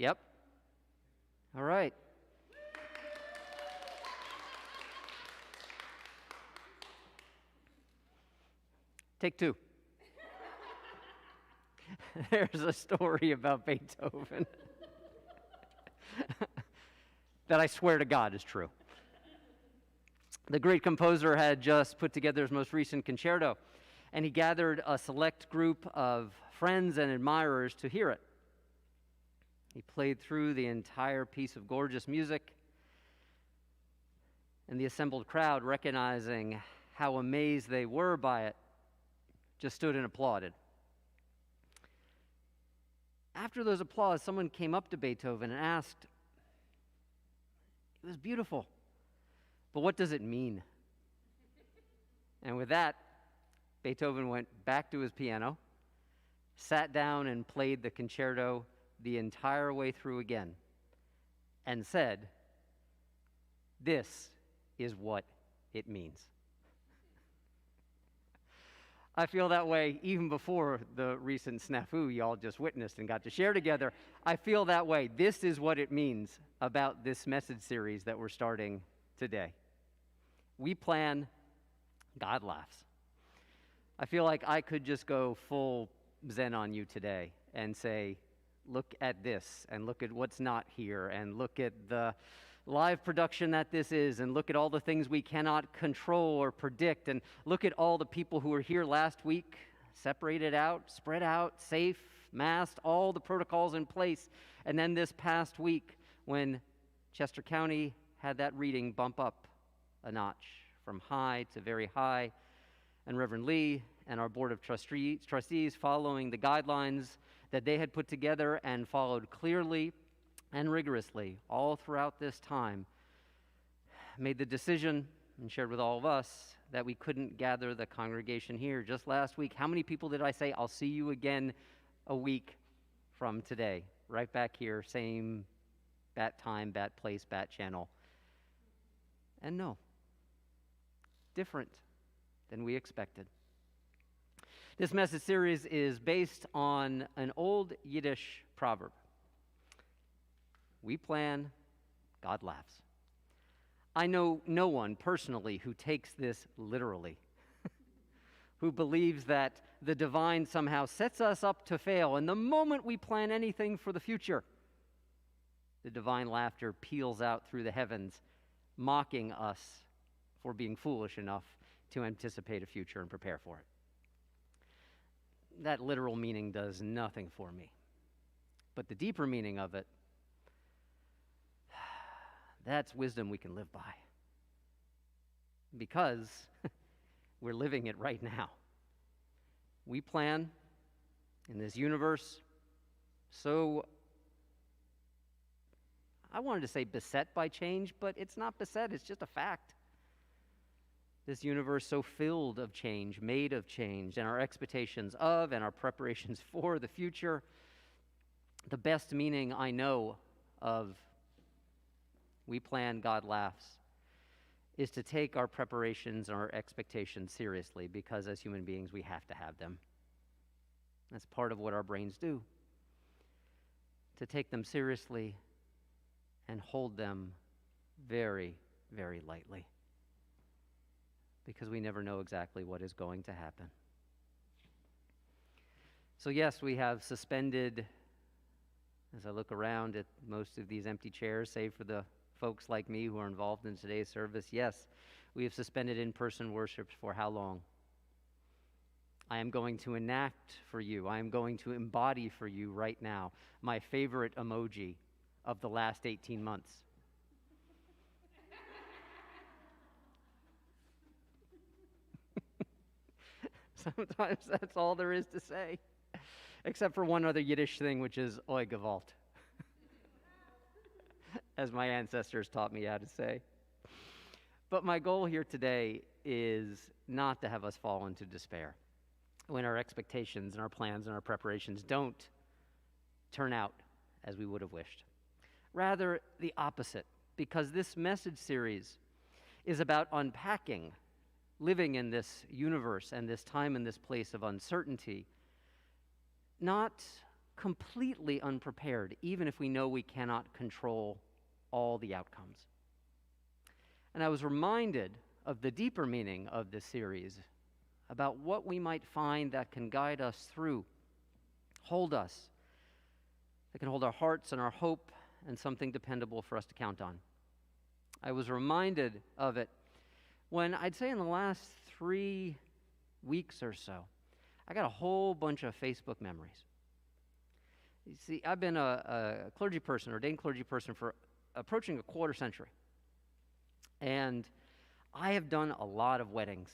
Yep. All right. Take two. There's a story about Beethoven that I swear to God is true. The great composer had just put together his most recent concerto, and he gathered a select group of friends and admirers to hear it. He played through the entire piece of gorgeous music, and the assembled crowd, recognizing how amazed they were by it, just stood and applauded. After those applause, someone came up to Beethoven and asked, "It was beautiful, but what does it mean?" And with that, Beethoven went back to his piano, sat down and played the concerto the entire way through again, and said, "This is what it means." I feel that way even before the recent snafu y'all just witnessed and got to share together. I feel that way. This is what it means about this message series that we're starting today. We plan, God laughs. I feel like I could just go full Zen on you today and say, look at this, and look at what's not here, and look at the live production that this is, and look at all the things we cannot control or predict, and look at all the people who were here last week, separated out, spread out, safe, masked, all the protocols in place. And then this past week, when Chester County had that reading bump up a notch from high to very high, and Reverend Lee and our Board of Trustees, following the guidelines that they had put together and followed clearly and rigorously all throughout this time, made the decision and shared with all of us that we couldn't gather the congregation here. Just last week, how many people did I say, I'll see you again a week from today? Right back here, same bat time, bat place, bat channel. And no, different than we expected. This message series is based on an old Yiddish proverb. We plan, God laughs. I know no one personally who takes this literally, who believes that the divine somehow sets us up to fail, and the moment we plan anything for the future, the divine laughter peals out through the heavens, mocking us for being foolish enough to anticipate a future and prepare for it. That literal meaning does nothing for me. But the deeper meaning of it, that's wisdom we can live by. Because we're living it right now. We plan in this universe so, I wanted to say beset by change, but it's not beset, it's just a fact. This universe so filled of change, made of change, and our expectations of and our preparations for the future. The best meaning I know of we plan, God laughs, is to take our preparations and our expectations seriously, because as human beings, we have to have them. That's part of what our brains do. To take them seriously and hold them very, very lightly, because we never know exactly what is going to happen. So yes, we have suspended, as I look around at most of these empty chairs, save for the folks like me who are involved in today's service, yes, we have suspended in-person worship for how long? I am going to enact for you, I am going to embody for you right now my favorite emoji of the last 18 months. Sometimes that's all there is to say, except for one other Yiddish thing, which is oi gewalt, as my ancestors taught me how to say. But my goal here today is not to have us fall into despair when our expectations and our plans and our preparations don't turn out as we would have wished. Rather, the opposite, because this message series is about unpacking living in this universe and this time and this place of uncertainty, not completely unprepared, even if we know we cannot control all the outcomes. And I was reminded of the deeper meaning of this series, about what we might find that can guide us through, hold us, that can hold our hearts and our hope and something dependable for us to count on. I was reminded of it when I'd say in the last 3 weeks or so, I got a whole bunch of Facebook memories. You see, I've been a clergy person, ordained clergy person, for approaching a quarter century. And I have done a lot of weddings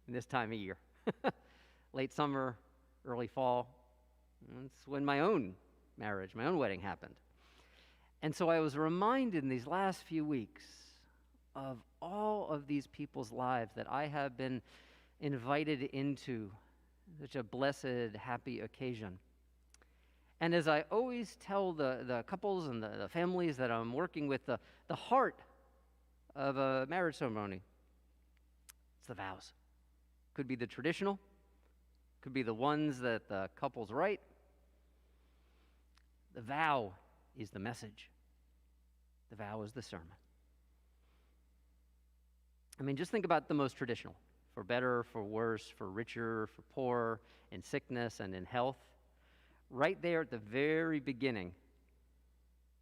in this time of year. Late summer, early fall. That's when my own marriage, my own wedding happened. And so I was reminded in these last few weeks of all of these people's lives that I have been invited into such a blessed, happy occasion. And as I always tell the couples and the families that I'm working with, the heart of a marriage ceremony, it's the vows. Could be the traditional, could be the ones that the couples write. The vow is the message. The vow is the sermon. I mean, just think about the most traditional, for better, for worse, for richer, for poorer, in sickness and in health. Right there at the very beginning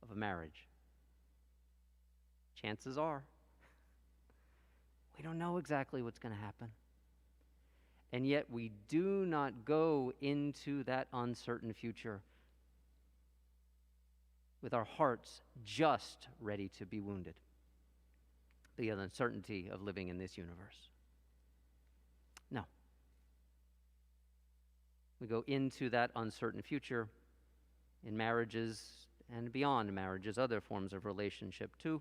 of a marriage. Chances are, we don't know exactly what's going to happen. And yet we do not go into that uncertain future with our hearts just ready to be wounded. The uncertainty of living in this universe. No. We go into that uncertain future in marriages and beyond marriages, other forms of relationship too,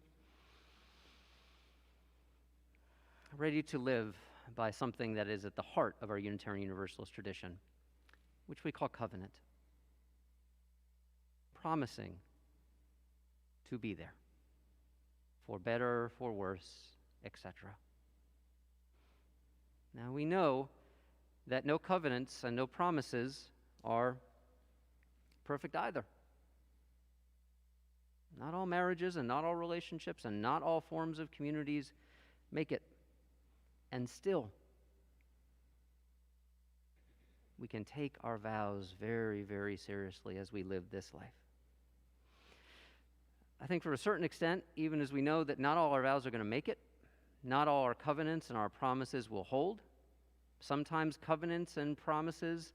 ready to live by something that is at the heart of our Unitarian Universalist tradition, which we call covenant. Promising to be there, for better, for worse, etc. Now we know that no covenants and no promises are perfect either. Not all marriages and not all relationships and not all forms of communities make it. And still, we can take our vows very, very seriously as we live this life. I think for a certain extent, even as we know that not all our vows are going to make it, not all our covenants and our promises will hold. Sometimes covenants and promises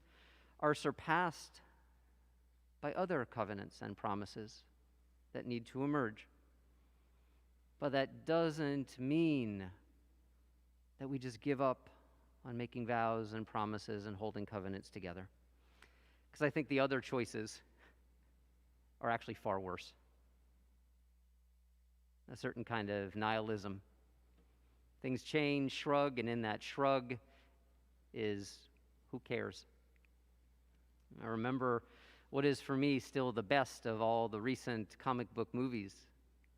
are surpassed by other covenants and promises that need to emerge. But that doesn't mean that we just give up on making vows and promises and holding covenants together. Because I think the other choices are actually far worse. A certain kind of nihilism. Things change, shrug, and in that shrug is who cares? I remember what is for me still the best of all the recent comic book movies,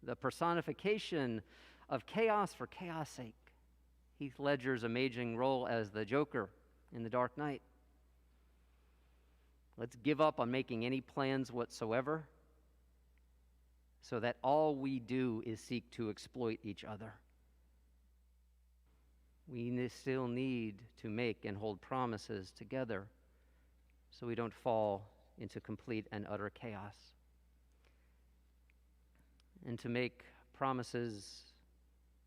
the personification of chaos for chaos' sake. Heath Ledger's amazing role as the Joker in The Dark Knight. Let's give up on making any plans whatsoever so that all we do is seek to exploit each other. We still need to make and hold promises together so we don't fall into complete and utter chaos. And to make promises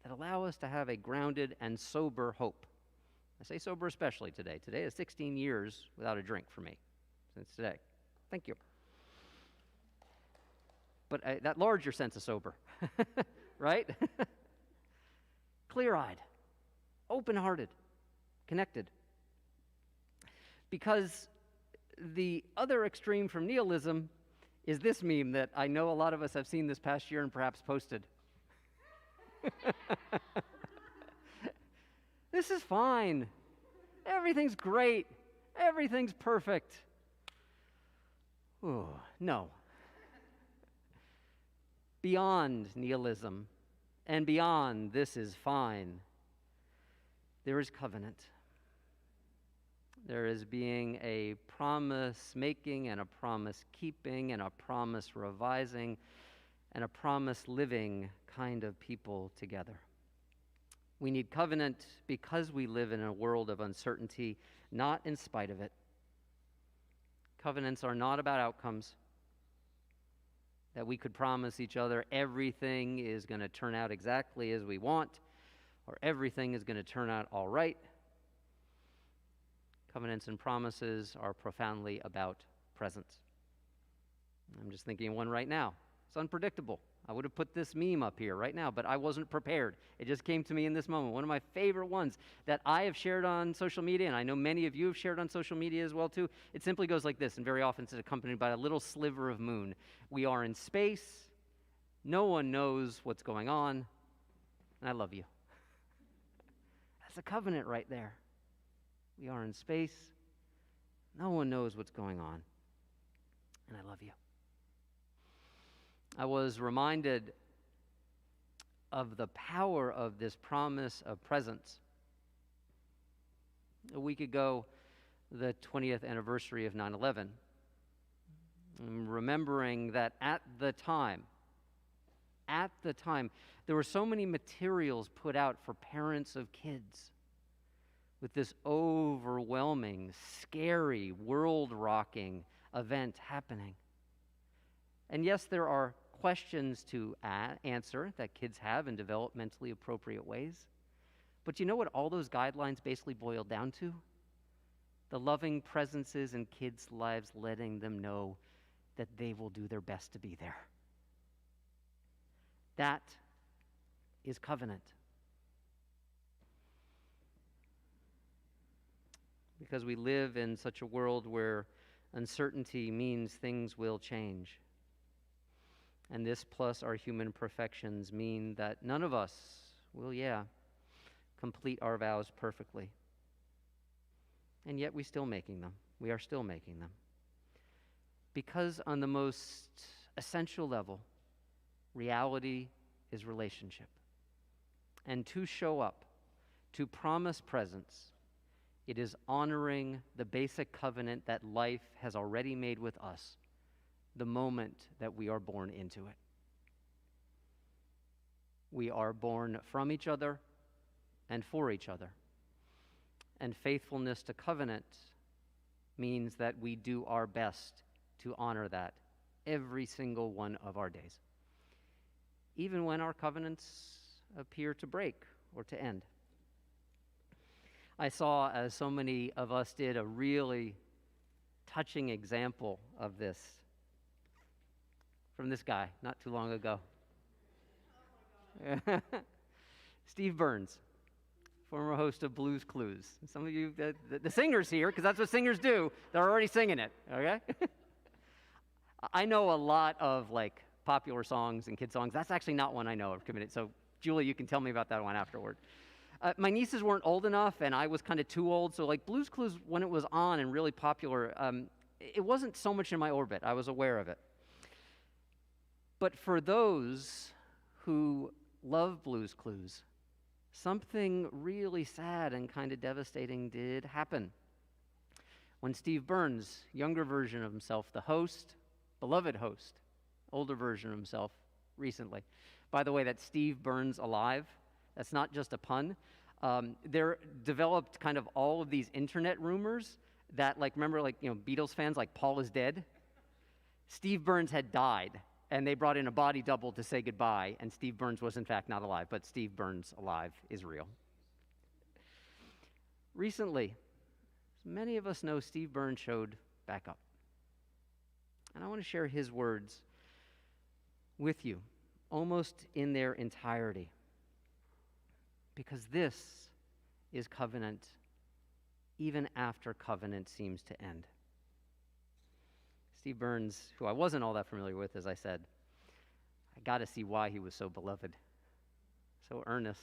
that allow us to have a grounded and sober hope. I say sober especially today. Today is 16 years without a drink for me, since today. Thank you. But that larger sense of sober, right? Clear-eyed, open-hearted, connected. Because the other extreme from nihilism is this meme that I know a lot of us have seen this past year and perhaps posted. This is fine. Everything's great. Everything's perfect. Ooh, no. Beyond nihilism and beyond this is fine, there is covenant. There is being a promise making and a promise keeping and a promise revising and a promise living kind of people together. We need covenant because we live in a world of uncertainty, not in spite of it. Covenants are not about outcomes, that we could promise each other everything is going to turn out exactly as we want, or everything is going to turn out all right. Covenants and promises are profoundly about presence. I'm just thinking of one right now. It's unpredictable. I would have put this meme up here right now, but I wasn't prepared. It just came to me in this moment. One of my favorite ones that I have shared on social media, and I know many of you have shared on social media as well too. It simply goes like this, and very often it's accompanied by a little sliver of moon. We are in space. No one knows what's going on, and I love you. That's a covenant right there. We are in space. No one knows what's going on, and I love you. I was reminded of the power of this promise of presence. A week ago, the 20th anniversary of 9/11. I'm remembering that at the time, there were so many materials put out for parents of kids with this overwhelming, scary, world-rocking event happening. And yes, there are questions to answer that kids have in developmentally appropriate ways. But you know what all those guidelines basically boil down to? The loving presences in kids' lives, letting them know that they will do their best to be there. That is covenant. Because we live in such a world where uncertainty means things will change. And this plus our human perfections mean that none of us will, complete our vows perfectly. And yet we are still making them. Because on the most essential level, reality is relationship. And to show up, to promise presence, it is honoring the basic covenant that life has already made with us the moment that we are born into it. We are born from each other and for each other. And faithfulness to covenant means that we do our best to honor that every single one of our days, even when our covenants appear to break or to end. I saw, as so many of us did, a really touching example of this from this guy not too long ago. Steve Burns, former host of Blues Clues. Some of you, the singers here, because that's what singers do, they're already singing it, okay? I know a lot of popular songs and kid songs. That's actually not one I know of committed. So Julie, you can tell me about that one afterward. My nieces weren't old enough, and I was kind of too old, so Blues Clues, when it was on and really popular, it wasn't so much in my orbit. I was aware of it. But for those who love Blues Clues, something really sad and kind of devastating did happen. When Steve Burns, younger version of himself, the host, beloved host, older version of himself, recently. By the way, that's Steve Burns alive. That's not just a pun. There developed kind of all of these internet rumors that, remember, Beatles fans, Paul is dead? Steve Burns had died, and they brought in a body double to say goodbye, and Steve Burns was in fact not alive, but Steve Burns alive is real. Recently, as many of us know, Steve Burns showed back up. And I want to share his words with you, almost in their entirety. Because this is covenant, even after covenant seems to end. Steve Burns, who I wasn't all that familiar with, as I said, I got to see why he was so beloved, so earnest.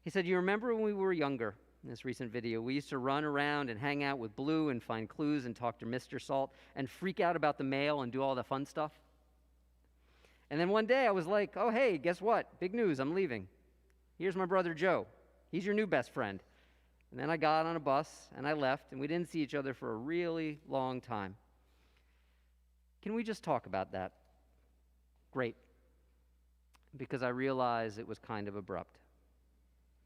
He said, "You remember when we were younger?" In this recent video, we used to run around and hang out with Blue and find clues and talk to Mr. Salt and freak out about the mail and do all the fun stuff. And then one day I was like, "Oh, hey, guess what? Big news, I'm leaving. Here's my brother Joe. He's your new best friend. And then I got on a bus and I left, and we didn't see each other for a really long time. Can we just talk about that? Great. Because I realized it was kind of abrupt.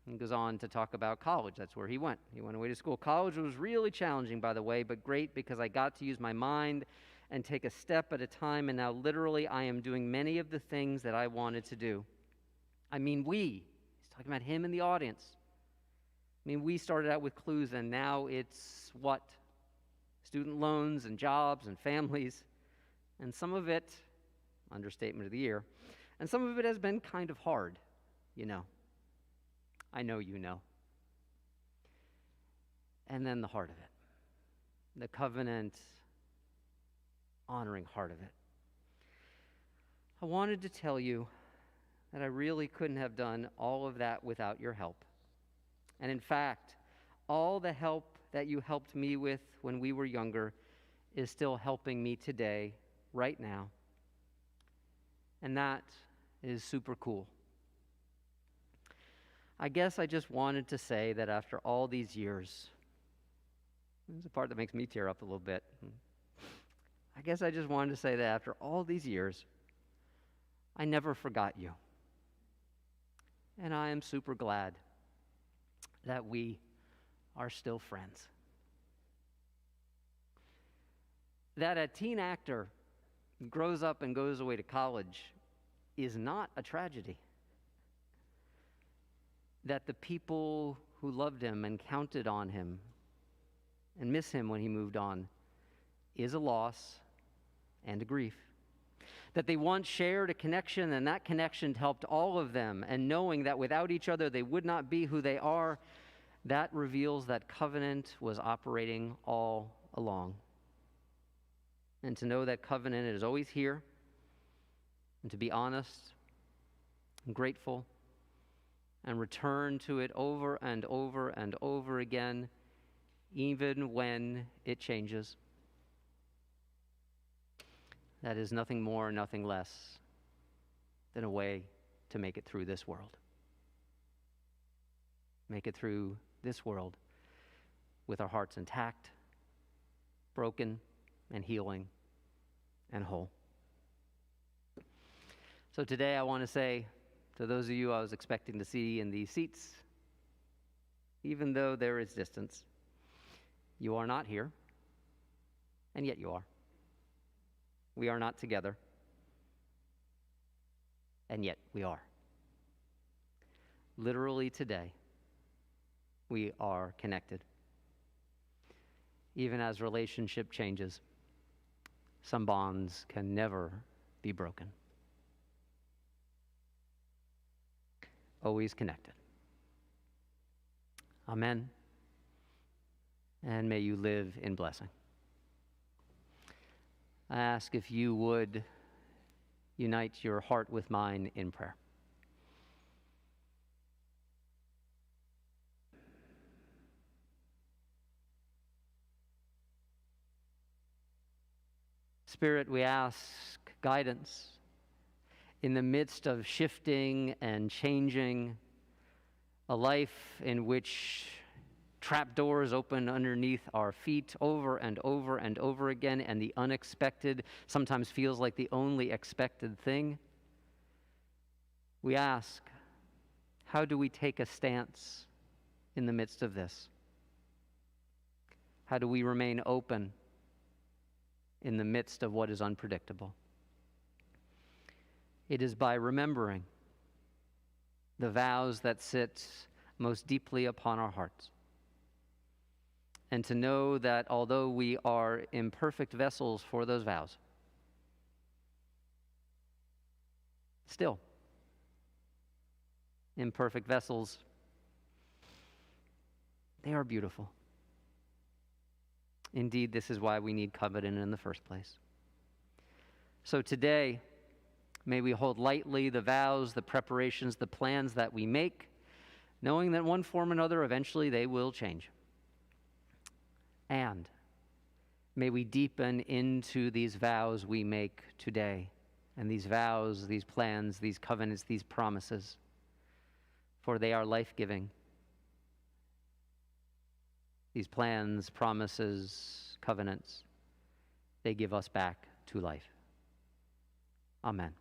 He goes on to talk about college. That's where he went. He went away to school. College was really challenging, by the way, but great because I got to use my mind and take a step at a time, and now literally I am doing many of the things that I wanted to do. I mean, he's talking about him and the audience. I mean, we started out with Clues, and now it's what? Student loans and jobs and families. And some of it, understatement of the year, and some of it has been kind of hard, you know. I know you know. And then the heart of it, the covenant honoring heart of it. I wanted to tell you that I really couldn't have done all of that without your help. And in fact, all the help that you helped me with when we were younger is still helping me today, right now. And that is super cool. I guess I just wanted to say that after all these years, this is the part that makes me tear up a little bit. I guess I just wanted to say that after all these years, I never forgot you. And I am super glad that we are still friends. That a teen actor grows up and goes away to college is not a tragedy. That the people who loved him and counted on him and miss him when he moved on is a loss and a grief. That they once shared a connection, and that connection helped all of them, and knowing that without each other they would not be who they are, that reveals that covenant was operating all along. And to know that covenant is always here, and to be honest and grateful, and return to it over and over and over again, even when it changes. That is nothing more, nothing less than a way to make it through this world. Make it through this world with our hearts intact, broken, and healing, and whole. So today I want to say to those of you I was expecting to see in these seats, even though there is distance, you are not here, and yet you are. We are not together, and yet we are. Literally today, we are connected. Even as relationship changes, some bonds can never be broken. Always connected. Amen. And may you live in blessing. I ask if you would unite your heart with mine in prayer. Spirit, we ask guidance in the midst of shifting and changing, a life in which trapdoors open underneath our feet over and over and over again, and the unexpected sometimes feels like the only expected thing. We ask, how do we take a stance in the midst of this? How do we remain open in the midst of what is unpredictable? It is by remembering the vows that sit most deeply upon our hearts. And to know that although we are imperfect vessels for those vows, still, imperfect vessels, they are beautiful. Indeed, this is why we need covenant in the first place. So today, may we hold lightly the vows, the preparations, the plans that we make, knowing that one form or another, eventually they will change. And may we deepen into these vows we make today, and these vows, these plans, these covenants, these promises, for they are life-giving, these plans, promises, covenants, they give us back to life. Amen.